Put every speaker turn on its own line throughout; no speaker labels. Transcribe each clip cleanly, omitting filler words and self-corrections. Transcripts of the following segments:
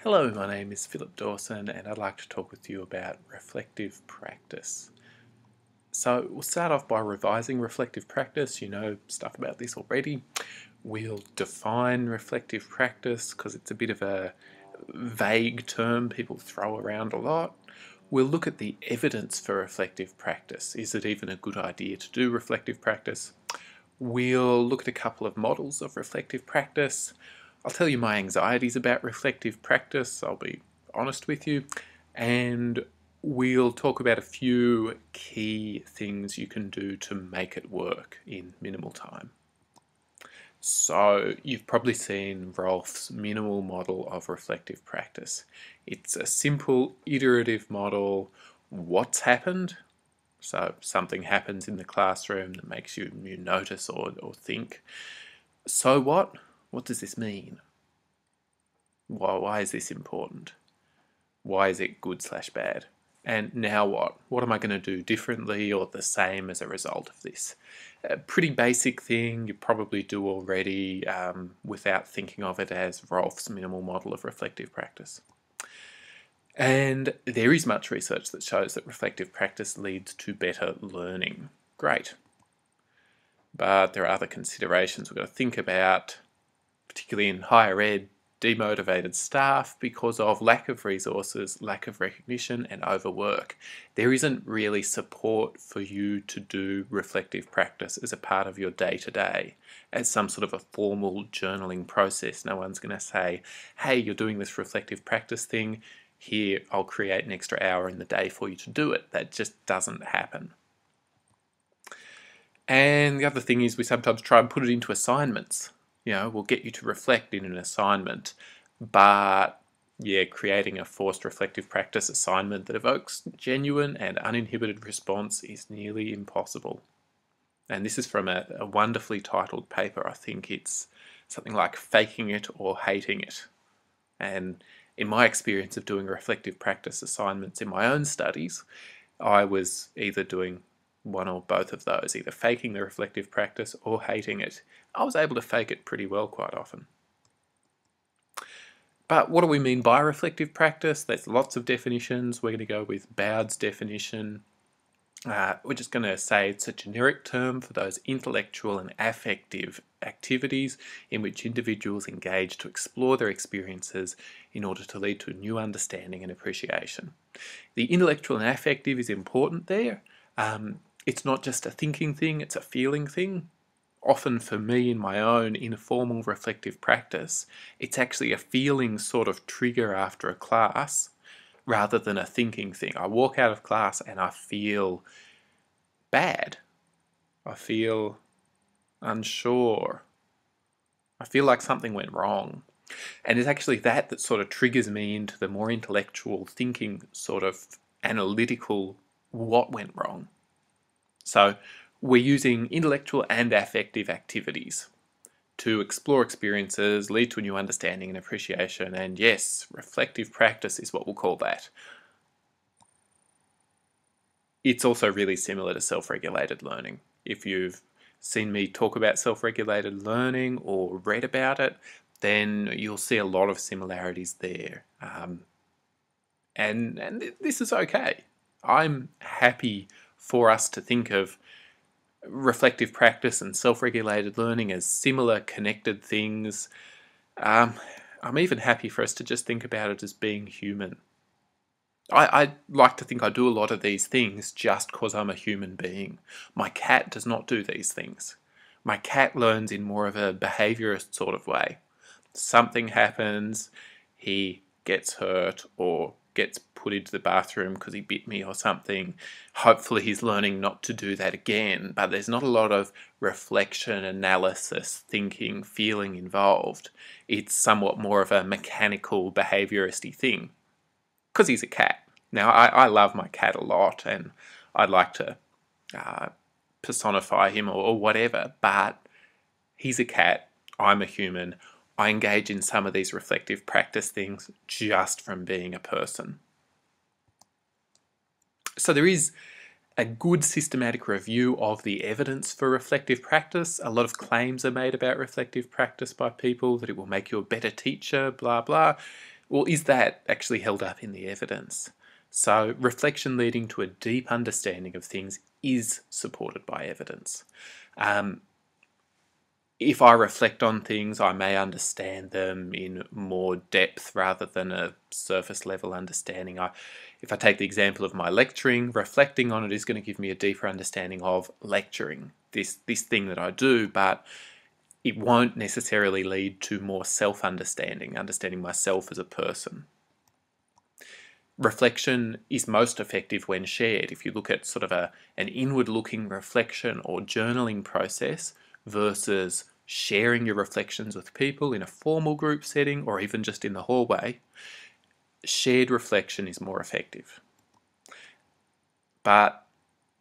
Hello, my name is Philip Dawson and I'd like to talk with you about reflective practice. So we'll start off by revising reflective practice. You know stuff about this already. We'll define reflective practice because it's a bit of a vague term people throw around a lot. We'll look at the evidence for reflective practice. Is it even a good idea to do reflective practice? We'll look at a couple of models of reflective practice. I'll tell you my anxieties about reflective practice, I'll be honest with you, and we'll talk about a few key things you can do to make it work in minimal time. So you've probably seen Rolfe's minimal model of reflective practice. It's a simple iterative model. What's happened? So something happens in the classroom that makes you notice or think. So what? What does this mean? Why is this important? Why is it good/bad? And now what? What am I going to do differently or the same as a result of this? A pretty basic thing you probably do already without thinking of it as Rolfe's minimal model of reflective practice. And there is much research that shows that reflective practice leads to better learning. Great. But there are other considerations we've got to think about, particularly in higher ed, demotivated staff because of lack of resources, lack of recognition, and overwork. There isn't really support for you to do reflective practice as a part of your day-to-day, as some sort of a formal journaling process. No one's going to say, hey, you're doing this reflective practice thing, here, I'll create an extra hour in the day for you to do it. That just doesn't happen. And the other thing is we sometimes try and put it into assignments. You know, we'll get you to reflect in an assignment, but yeah, creating a forced reflective practice assignment that evokes genuine and uninhibited response is nearly impossible. And this is from a wonderfully titled paper. I think it's something like Faking It or Hating It. And in my experience of doing reflective practice assignments in my own studies, I was either doing one or both of those, either faking the reflective practice or hating it. I was able to fake it pretty well quite often. But what do we mean by reflective practice? There's lots of definitions. We're going to go with Bowd's definition. We're just going to say it's a generic term for those intellectual and affective activities in which individuals engage to explore their experiences in order to lead to a new understanding and appreciation. The intellectual and affective is important there. It's not just a thinking thing, it's a feeling thing. Often for me in my own informal reflective practice, it's actually a feeling sort of trigger after a class rather than a thinking thing. I walk out of class and I feel bad. I feel unsure. I feel like something went wrong. And it's actually that sort of triggers me into the more intellectual thinking, sort of analytical what went wrong. So we're using intellectual and affective activities to explore experiences, lead to a new understanding and appreciation, and yes, reflective practice is what we'll call that. It's also really similar to self-regulated learning. If you've seen me talk about self-regulated learning or read about it, then you'll see a lot of similarities there. And this is okay. I'm happy for us to think of reflective practice and self-regulated learning as similar connected things. I'm even happy for us to just think about it as being human. I like to think I do a lot of these things just because I'm a human being. My cat does not do these things. My cat learns in more of a behaviourist sort of way. Something happens, he gets hurt or gets put into the bathroom because he bit me or something. Hopefully he's learning not to do that again, but there's not a lot of reflection, analysis, thinking, feeling involved. It's somewhat more of a mechanical behaviouristy thing because he's a cat. Now I love my cat a lot and I'd like to personify him or whatever, but he's a cat, I'm a human. I engage in some of these reflective practice things just from being a person. So there is a good systematic review of the evidence for reflective practice. A lot of claims are made about reflective practice by people, that it will make you a better teacher, blah, blah. well, is that actually held up in the evidence? So reflection leading to a deep understanding of things is supported by evidence. If I reflect on things, I may understand them in more depth rather than a surface level understanding. If I take the example of my lecturing, reflecting on it is going to give me a deeper understanding of lecturing, this thing that I do, but it won't necessarily lead to more self-understanding, understanding myself as a person. Reflection is most effective when shared. If you look at sort of an inward-looking reflection or journaling process versus sharing your reflections with people in a formal group setting or even just in the hallway, shared reflection is more effective. But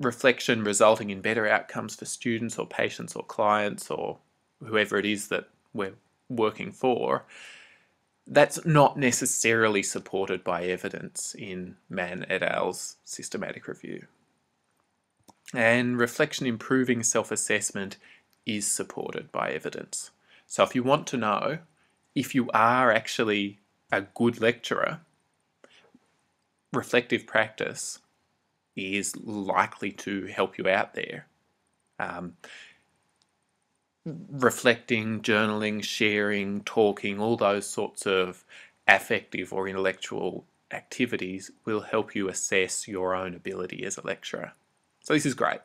reflection resulting in better outcomes for students or patients or clients or whoever it is that we're working for, that's not necessarily supported by evidence in Mann et al.'s systematic review. And reflection improving self-assessment is supported by evidence. So if you want to know if you are actually a good lecturer, reflective practice is likely to help you out there. Reflecting, journaling, sharing, talking, all those sorts of affective or intellectual activities will help you assess your own ability as a lecturer. So this is great.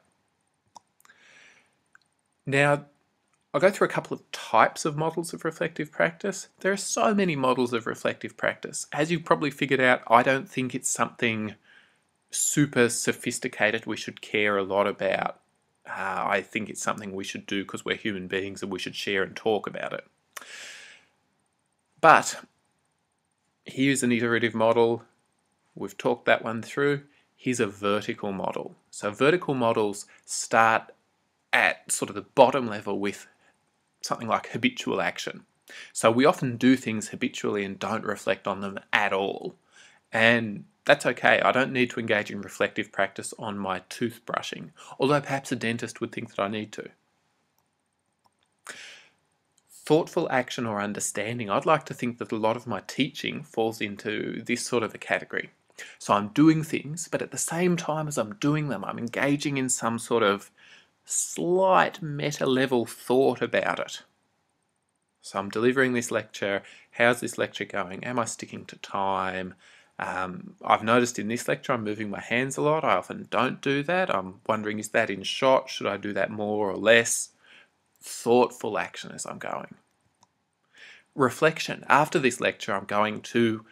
Now, I'll go through a couple of types of models of reflective practice. There are so many models of reflective practice. As you've probably figured out, I don't think it's something super sophisticated we should care a lot about. I think it's something we should do because we're human beings and we should share and talk about it. But here's an iterative model. We've talked that one through. Here's a vertical model. So vertical models start at sort of the bottom level with something like habitual action. So we often do things habitually and don't reflect on them at all. And that's okay. I don't need to engage in reflective practice on my toothbrushing, although perhaps a dentist would think that I need to. Thoughtful action or understanding, I'd like to think that a lot of my teaching falls into this sort of a category. So I'm doing things, but at the same time as I'm doing them, I'm engaging in some sort of slight meta-level thought about it. So I'm delivering this lecture. How's this lecture going? Am I sticking to time? I've noticed in this lecture I'm moving my hands a lot. I often don't do that. I'm wondering, is that in shot? Should I do that more or less? Thoughtful action as I'm going. Reflection. After this lecture, I'm going to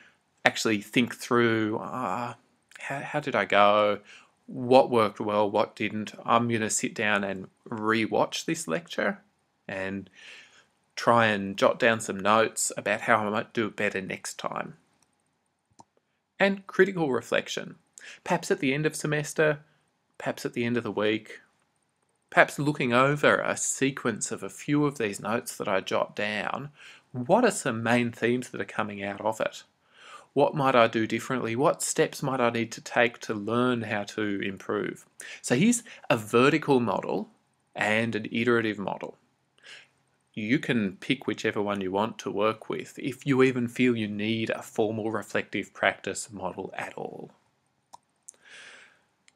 actually think through, how did I go? What worked well, what didn't? I'm going to sit down and re-watch this lecture and try and jot down some notes about how I might do it better next time. And critical reflection. Perhaps at the end of semester, perhaps at the end of the week, perhaps looking over a sequence of a few of these notes that I jot down. What are some main themes that are coming out of it? What might I do differently? What steps might I need to take to learn how to improve? So here's a vertical model and an iterative model. You can pick whichever one you want to work with if you even feel you need a formal reflective practice model at all.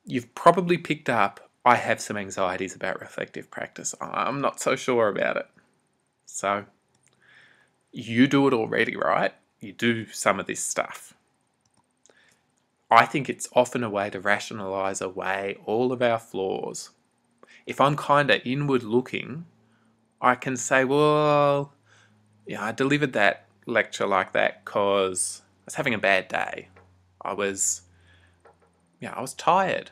You've probably picked up I have some anxieties about reflective practice. I'm not so sure about it. So you do it already, right? You do some of this stuff. I think it's often a way to rationalize away all of our flaws. If I'm kind of inward looking, I can say, well, yeah, I delivered that lecture like that because I was having a bad day. I was tired.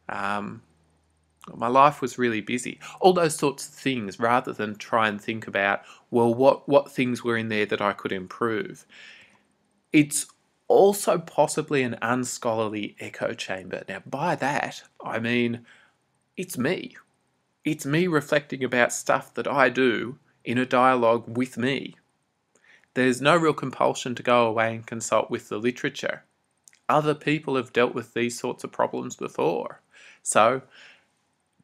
My life was really busy. All those sorts of things, rather than try and think about, well, what things were in there that I could improve. It's also possibly an unscholarly echo chamber. Now, by that, I mean, it's me. It's me reflecting about stuff that I do in a dialogue with me. There's no real compulsion to go away and consult with the literature. Other people have dealt with these sorts of problems before. So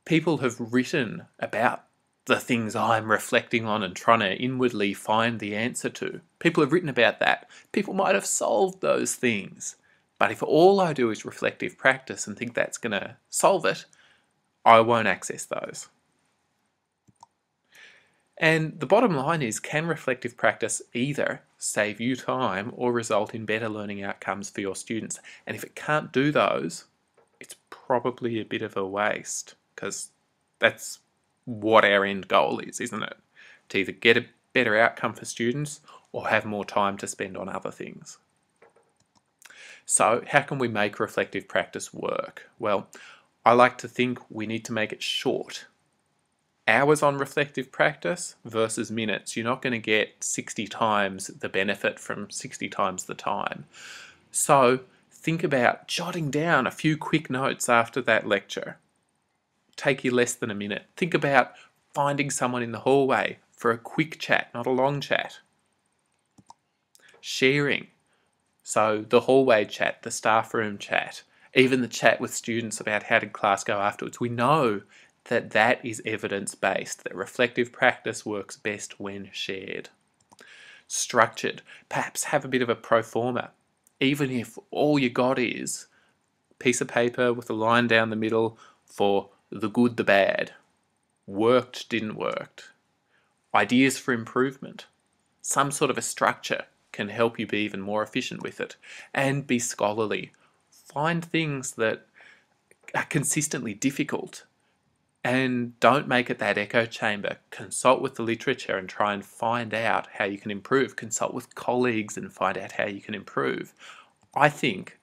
people have written about the things I'm reflecting on and trying to inwardly find the answer to. People have written about that. People might have solved those things. But if all I do is reflective practice and think that's going to solve it, I won't access those. And the bottom line is, can reflective practice either save you time or result in better learning outcomes for your students? And if it can't do those, it's probably a bit of a waste, because that's what our end goal is, isn't it? To either get a better outcome for students or have more time to spend on other things. So how can we make reflective practice work? Well, I like to think we need to make it short. Hours on reflective practice versus minutes. You're not going to get 60 times the benefit from 60 times the time. So think about jotting down a few quick notes after that lecture. Take you less than a minute. Think about finding someone in the hallway for a quick chat, not a long chat. Sharing. So the hallway chat, the staff room chat, even the chat with students about how did class go afterwards. We know that that is evidence-based, that reflective practice works best when shared. Structured. Perhaps have a bit of a pro forma. Even if all you got is a piece of paper with a line down the middle for the good, the bad. Worked, didn't work. Ideas for improvement. Some sort of a structure can help you be even more efficient with it. And be scholarly. Find things that are consistently difficult and don't make it that echo chamber. Consult with the literature and try and find out how you can improve. Consult with colleagues and find out how you can improve. I think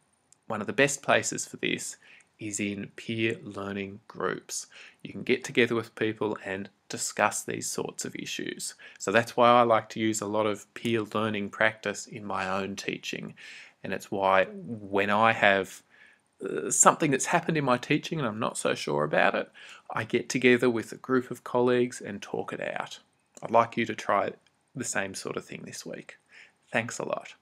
one of the best places for this is in peer learning groups. You can get together with people and discuss these sorts of issues. So that's why I like to use a lot of peer learning practice in my own teaching. And it's why when I have something that's happened in my teaching and I'm not so sure about it, I get together with a group of colleagues and talk it out. I'd like you to try the same sort of thing this week. Thanks a lot.